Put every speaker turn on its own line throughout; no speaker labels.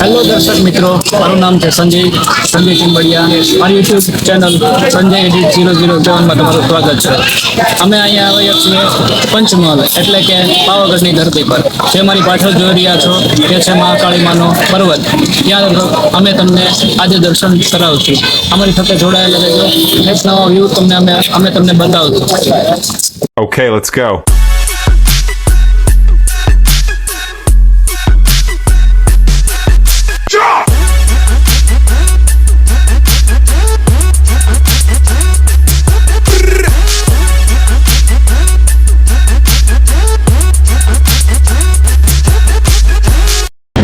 Hello दर्शक मित्रों, माરું नाम છે સંજય ચિંબડિયા। મારી યુટ્યુબ ચેનલ સંજય એડિટ 007 માં તમારું સ્વાગત છે। અમે અહીંયા આવ્યા છીએ પંચમહાલ એટલે કે પાવાગઢની ધરતી પર। જે મારી પાછળ જોઈ રહ્યા છો તે છે મહાકાળી માનો પર્વત। ત્યાં અમે તમને આજે દર્શન કરાવશું। અમારી સાથે જોડાયેલા રહેજો। એક નવો વ્યૂ તમને અમે તમને બતાવશું।
Okay, let's go.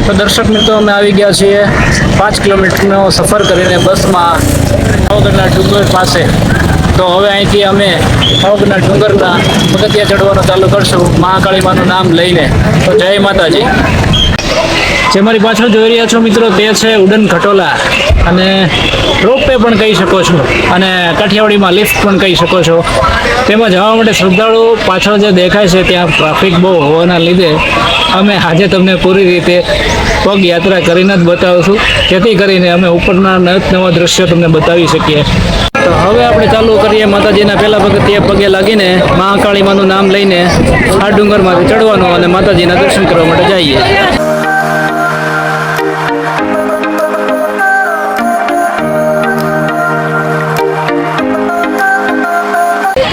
તો દર્શક મિત્રો, અમે આવી ગયા છીએ 5 કિલોમીટરનો સફર કરીને બસમાં પાવાગઢના ડુંગર પાસે। તો હવે અહીંથી અમે પાવાગઢના ડુંગરના પગથિયા ચડવાનું ચાલુ કરશું મહાકાળી માનું નામ લઈને। તો જય માતાજી। જે મારી પાછળ જોઈ રહ્યા છો મિત્રો તે છે ઉડન ખટોલા અને રોપવે પણ કહી શકો છો અને કાઠિયાવાડીમાં લિફ્ટ પણ કહી શકો છો। તેમાં જવા માટે શ્રદ્ધાળુ પાછળ જે દેખાય છે ત્યાં ટ્રાફિક બહુ હોવાના લીધે અમે આજે તમને પૂરી રીતે પગ યાત્રા કરીને જ બતાવીશું, જેથી કરીને અમે ઉપરના નવા દ્રશ્યો તમને બતાવી શકીએ। તો હવે આપણે ચાલુ કરીએ માતાજીના પહેલા પગથિયે પગે લાગીને મહાકાળી માનું નામ લઈને આ ડુંગરમાંથી ચડવાનું અને માતાજીના દર્શન કરવા માટે જઈએ।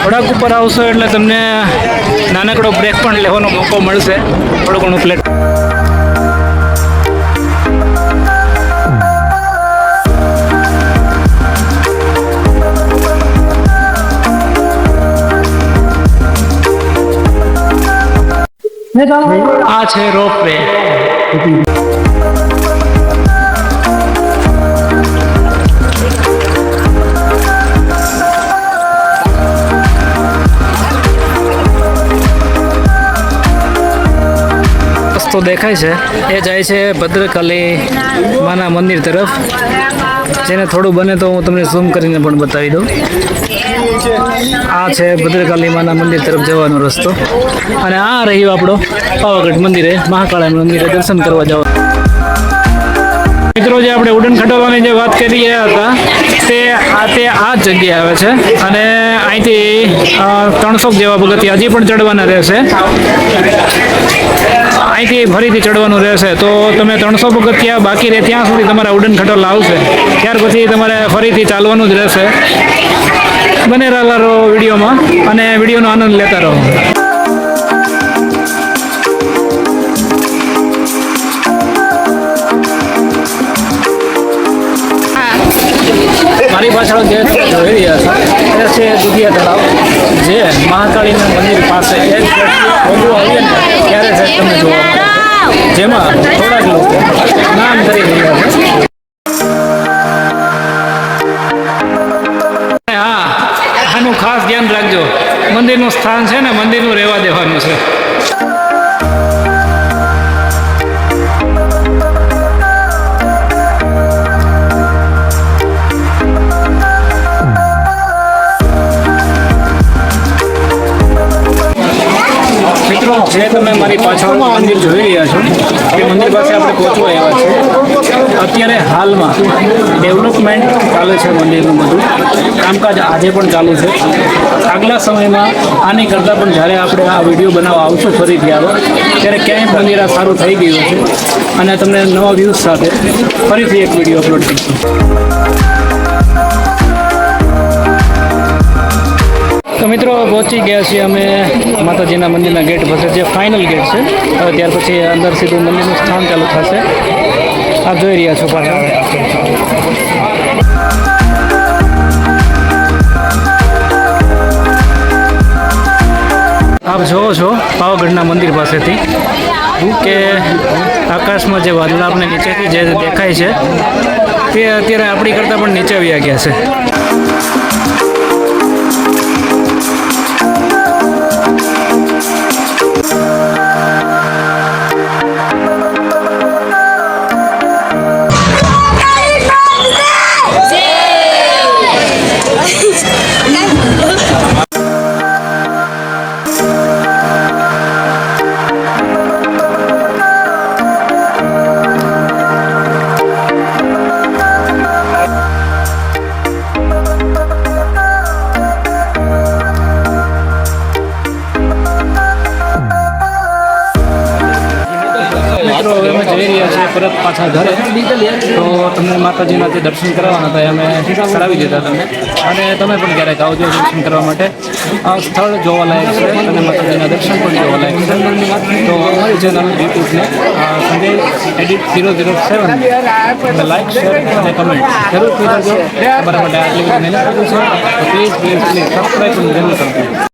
થોડાક ઉપર આવશો એટલે તમને નાનકડો બ્રેક પણ લેવાનો મોકો મળશે। થોડું ઘણું પ્લેટ આ છે રોપવે। તો દેખાય છે એ જાય છે ભદ્રકાલી માના મંદિર તરફ, જેને થોડું બને તો હું તમને ઝૂમ કરીને પણ બતાવી દઉં। આ છે ભદ્રકાલી માના મંદિર તરફ જવાનો રસ્તો અને આ રહ્યું આપણો પાવાગઢ મંદિરે મહાકાળી મંદિરે દર્શન કરવા જાવ। મિત્રો, જે આપણે ઉડન ખટોલાની જે વાત કરી રહ્યા હતા તે આ જગ્યાએ આવે છે અને અહીંથી 300 જેવા પગથિયા હજી પણ ચડવાના રહેશે। અહીંથી ફરીથી ચડવાનું રહેશે તો તમે 300 પગથિયા બાકી રહે ત્યાં સુધી તમારા ઉડન ખટોલા આવશે। ત્યાર પછી તમારે ફરીથી ચાલવાનું જ રહેશે। બને રહેલા રહો વિડીયોમાં અને વિડીયોનો આનંદ લેતા રહો। મારી પાછળ જે જોઈ રહ્યા છો તે છે દુધિયા તળાવ, જે મહાકાળીના મંદિર પાસે એક ઓગળું આવીએ ને ત્યારે છે તમે જોવા મળે, જેમાં થોડાક લોકો સ્નાન કરી રહ્યા છે। હા, આનું ખાસ ધ્યાન રાખજો, મંદિરનું સ્થાન છે ને મંદિરનું રહેવા દેવાનું છે। મિત્રો, જે તમે મારી પાછળ મંદિર જોઈ રહ્યા છો એ મંદિર પાસે આપણે પહોંચવા આવ્યા છીએ। અત્યારે હાલમાં ડેવલપમેન્ટ ચાલે છે મંદિરનું બધું કામકાજ આજે પણ ચાલુ છે। આગલા સમયમાં આની કરતાં પણ જ્યારે આપણે આ વિડીયો બનાવવા આવશું ફરીથી આવે ત્યારે ક્યાંય મંદિર આ સારું થઈ ગયું છે અને તમને નવા વ્યૂઝ સાથે ફરીથી એક વિડીયો અપલોડ કરીશું। તો મિત્રો, પહોંચી ગયા છીએ અમે માતાજીના મંદિરના ગેટ પાસે, જે ફાઇનલ ગેટ છે। હવે ત્યાર પછી અંદર સીધું મંદિરનું સ્થાન ચાલુ થશે। આપ જોઈ રહ્યા છો પાછળ। આપ જોવો છો પાવાગઢના મંદિર પાસેથી કે આકાશમાં જે વાદળા આપણે નીચેથી જે દેખાય છે તે અત્યારે આપણી કરતાં પણ નીચે આવ્યા ગયા છે। પરત પાછા ઘરે. તો તમને માતાજીના જે દર્શન કરવાના હતા એ અમે કરાવી દીધા તમને. અને તમે પણ ક્યારેક આવજો દર્શન કરવા માટે. આ સ્થળ જોવાલાયક છે અને માતાજીના દર્શન પણ જોવાલાયક છે. તો અમારી ચેનલ યુટ્યુબને સંજય એડિટ 007 તમે લાઈક શેર અને કમેન્ટ જરૂરથી કરજો. તમારા માટે આટલી બધી મહેનત કરું છું તો પ્લીઝ સબસ્ક્રાઈબ પણ જરૂર કરજો.